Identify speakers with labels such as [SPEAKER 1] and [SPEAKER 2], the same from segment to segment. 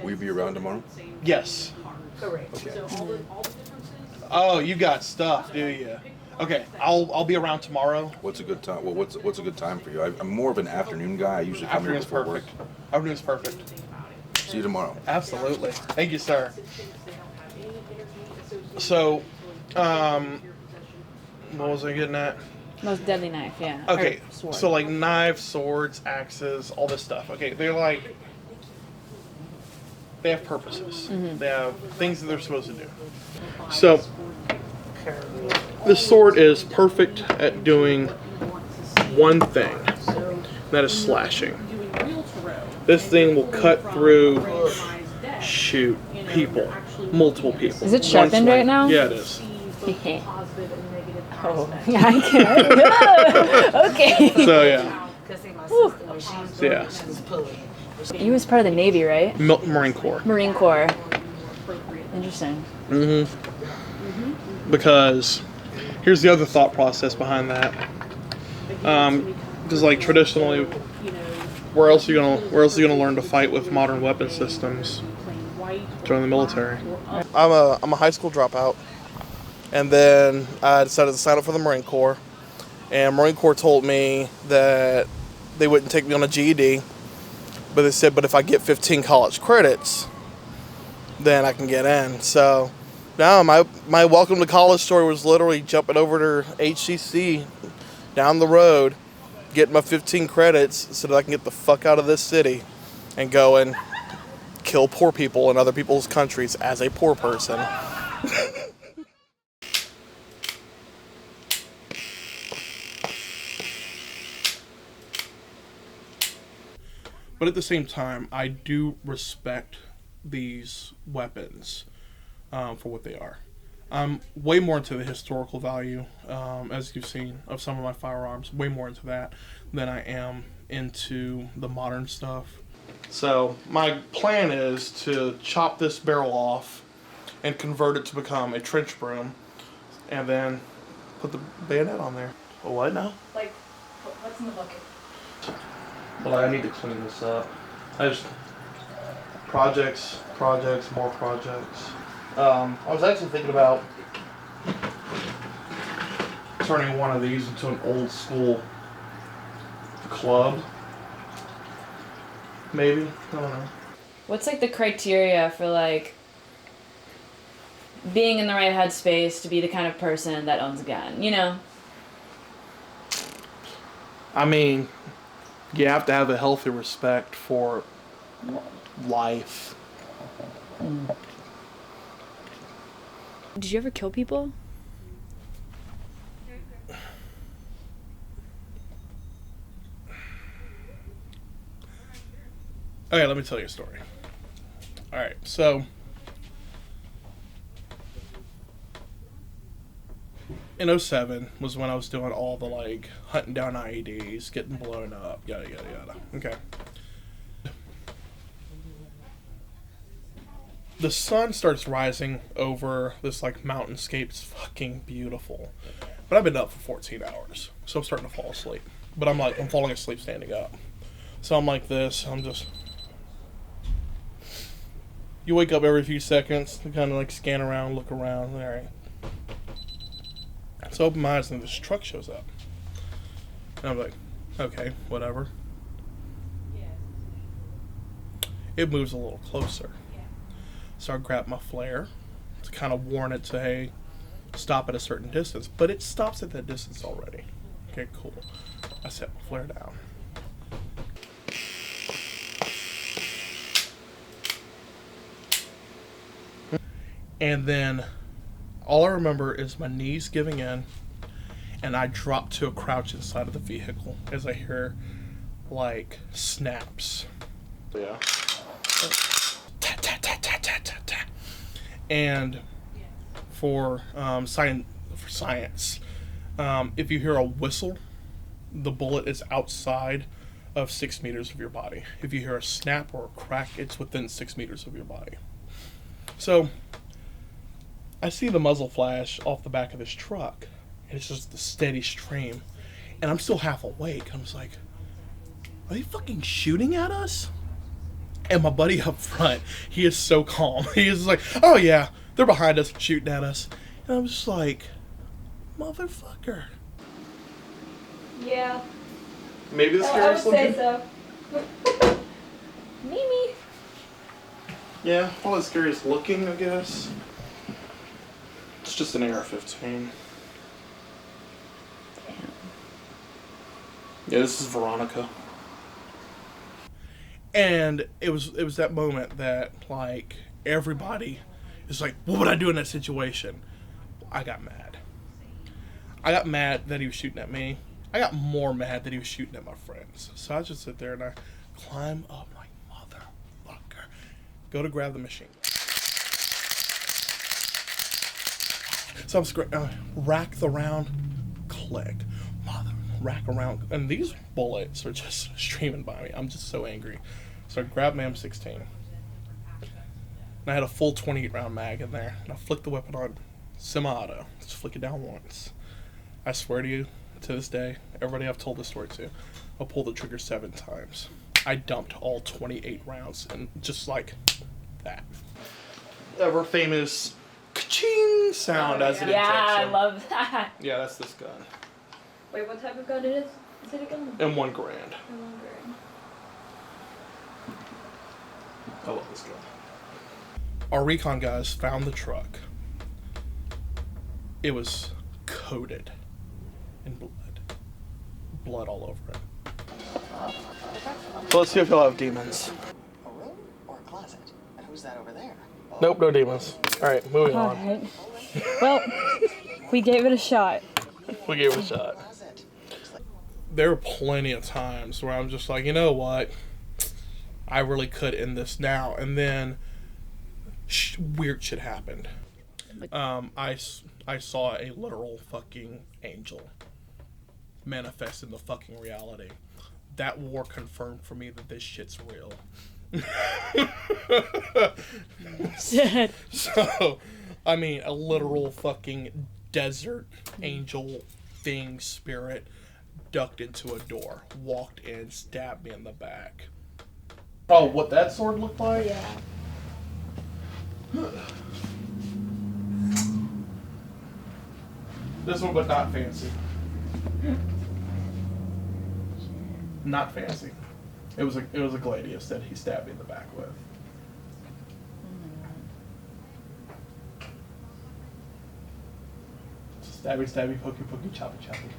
[SPEAKER 1] Will you be around tomorrow?
[SPEAKER 2] Yes.
[SPEAKER 1] Okay.
[SPEAKER 2] Oh, you got stuff, do you? Okay, I'll be around tomorrow.
[SPEAKER 1] What's a good time? Well, what's a good time for you? I'm more of an afternoon guy. I usually come here
[SPEAKER 2] Afternoon's
[SPEAKER 1] before
[SPEAKER 2] perfect.
[SPEAKER 1] work.
[SPEAKER 2] Afternoon's perfect.
[SPEAKER 1] See you tomorrow.
[SPEAKER 2] Absolutely. Thank you, sir. So, what was I getting at?
[SPEAKER 3] Most deadly knife, yeah.
[SPEAKER 2] Okay,
[SPEAKER 3] Or sword.
[SPEAKER 2] so like knives, swords, axes, all this stuff. Okay, they have purposes.
[SPEAKER 3] Mm-hmm.
[SPEAKER 2] They have things that they're supposed to do. So, this sword is perfect at doing one thing. That is slashing. This thing will cut through, shoot, people, multiple people.
[SPEAKER 3] Is it sharpened right now?
[SPEAKER 2] Yeah, it is.
[SPEAKER 3] Oh, yeah, I can. Okay.
[SPEAKER 2] So yeah. So, yeah.
[SPEAKER 3] You was part of the Navy, right?
[SPEAKER 2] Marine Corps.
[SPEAKER 3] Marine Corps. Interesting.
[SPEAKER 2] Because here's the other thought process behind that. Because like traditionally, where else are you gonna learn to fight with modern weapon systems? Join the military. I'm a high school dropout, and then I decided to sign up for the Marine Corps. And Marine Corps told me that they wouldn't take me on a GED, but they said, but if I get 15 college credits, then I can get in. So now my welcome to college story was literally jumping over to HCC down the road, getting my 15 credits so that I can get the fuck out of this city and go and kill poor people in other people's countries as a poor person. But at the same time, I do respect these weapons for what they are. I'm way more into the historical value, as you've seen, of some of my firearms. Way more into that than I am into the modern stuff. So my plan is to chop this barrel off and convert it to become a trench broom, and then put the bayonet on there. What now?
[SPEAKER 3] Like, what's in the bucket?
[SPEAKER 2] Well, I need to clean this up. Projects, more projects. I was actually thinking about turning one of these into an old school club. Maybe, I don't know.
[SPEAKER 3] What's like the criteria for like being in the right headspace to be the kind of person that owns a gun, you know?
[SPEAKER 2] I mean, you have to have a healthy respect for life.
[SPEAKER 3] Did you ever kill people?
[SPEAKER 2] Okay, let me tell you a story. Alright, so in 2007 was when I was doing all the like hunting down IEDs, getting blown up, yada yada yada. Okay. The sun starts rising over this like mountainscape. It's fucking beautiful. But I've been up for 14 hours, so I'm starting to fall asleep. But I'm falling asleep standing up. So I'm like this, you wake up every few seconds, to kind of like scan around, look around, alright. So I open my eyes and this truck shows up. And I'm like, okay, whatever. It moves a little closer. So I grab my flare to kind of warn it to, hey, stop at a certain distance. But it stops at that distance already. Okay, cool. I set my flare down. And then all I remember is my knees giving in, and I drop to a crouch inside of the vehicle as I hear like snaps. Yeah. Tat, tat, tat, tat, tat, tat, tat. And for science, if you hear a whistle, the bullet is outside of 6 meters of your body. If you hear a snap or a crack, it's within 6 meters of your body. So I see the muzzle flash off the back of this truck, and it's just the steady stream. And I'm still half awake. I'm just like, are they fucking shooting at us? And my buddy up front, he is so calm. He is like, oh yeah, they're behind us, shooting at us. And I'm just like, motherfucker.
[SPEAKER 4] Yeah.
[SPEAKER 2] Maybe the
[SPEAKER 4] I would
[SPEAKER 2] scariest
[SPEAKER 4] say
[SPEAKER 2] looking.
[SPEAKER 4] so. Mimi.
[SPEAKER 2] Yeah, well, the scariest looking, I guess. It's just an AR-15. Yeah, this is Veronica. And it was that moment that, like, everybody is like, what would I do in that situation? I got mad. I got mad that he was shooting at me. I got more mad that he was shooting at my friends. So I just sit there and I climb up like, motherfucker. Go to grab the machine. So I'm rack the round, click. Rack around, and these bullets are just streaming by me. I'm just so angry. So I grabbed my M16. And I had a full 28 round mag in there. And I flicked the weapon on semi-auto. Just flick it down once. I swear to you, to this day, everybody I've told this story to, I'll pull the trigger 7 times. I dumped all 28 rounds, and just like that. Ever famous ka-ching sound as it ejects.
[SPEAKER 3] Yeah, I love that.
[SPEAKER 2] Yeah, that's this gun.
[SPEAKER 4] Wait, what type of gun it is? Is it a gun?
[SPEAKER 2] And $1 grand.
[SPEAKER 4] I'm wondering.
[SPEAKER 2] I love this gun. Our recon guys found the truck. It was coated in blood. Blood all over it. So let's see if y'all have demons.
[SPEAKER 5] A room or a closet? And who's that over there?
[SPEAKER 2] Nope, no demons. Alright, moving on.
[SPEAKER 4] Alright. Well, we gave it a shot.
[SPEAKER 2] We gave it a shot. There were plenty of times where I'm just like, you know what? I really could end this now. And then weird shit happened. I saw a literal fucking angel manifest in the fucking reality. That war confirmed for me that this shit's real. So, I mean, a literal fucking desert angel thing spirit ducked into a door, walked in, stabbed me in the back. Oh, what that sword looked like?
[SPEAKER 4] Yeah.
[SPEAKER 2] This one, but not fancy. Not fancy. It was a gladius that he stabbed me in the back with. Stabby, stabby, pokey, pokey, choppy, choppy.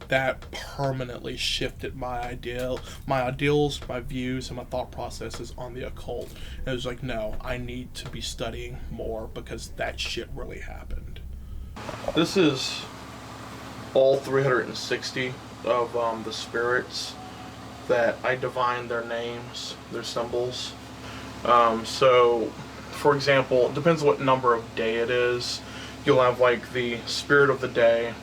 [SPEAKER 2] That permanently shifted my ideals, my views, and my thought processes on the occult. And it was like, no, I need to be studying more because that shit really happened. This is all 360 of the spirits that I divined their names, their symbols. So, for example, it depends what number of day it is. You'll have like the spirit of the day.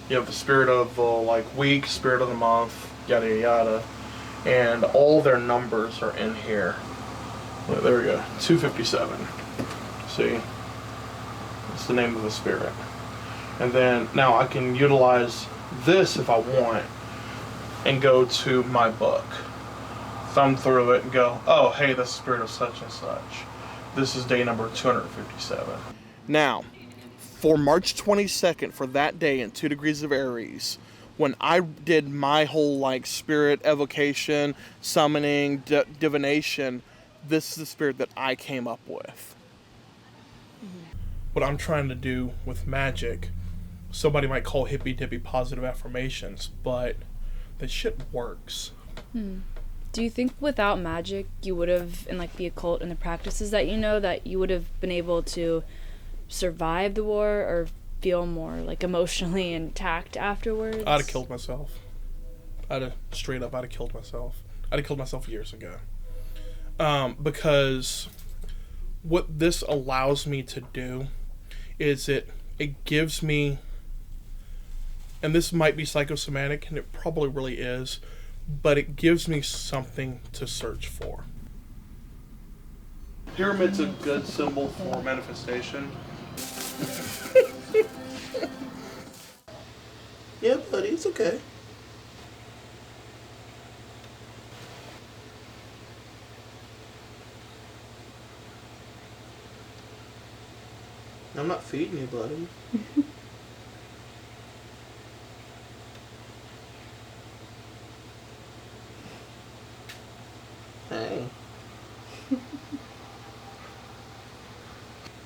[SPEAKER 2] You have the spirit of the like week, spirit of the month, yada yada yada, and all their numbers are in here. Yeah, there we go, 257. See, it's the name of the spirit. And then now I can utilize this if I want, and go to my book, thumb through it, and go, oh hey, the spirit of such and such. This is day number 257. Now, for March 22nd, for that day in 2 degrees of Aries, when I did my whole like spirit evocation, summoning, divination, this is the spirit that I came up with. What I'm trying to do with magic, somebody might call hippy dippy positive affirmations, but that shit works.
[SPEAKER 6] Do you think without magic you would have, in like the occult and the practices that you know, that you would have been able to survive the war or feel more like emotionally intact afterwards?
[SPEAKER 2] I'd have killed myself. I'd have killed myself. I'd have killed myself years ago. Because what this allows me to do is it gives me, and this might be psychosomatic, and it probably really is, but it gives me something to search for. Pyramid's a good symbol for manifestation. Yeah, buddy, it's okay. I'm not feeding you, buddy. Hey.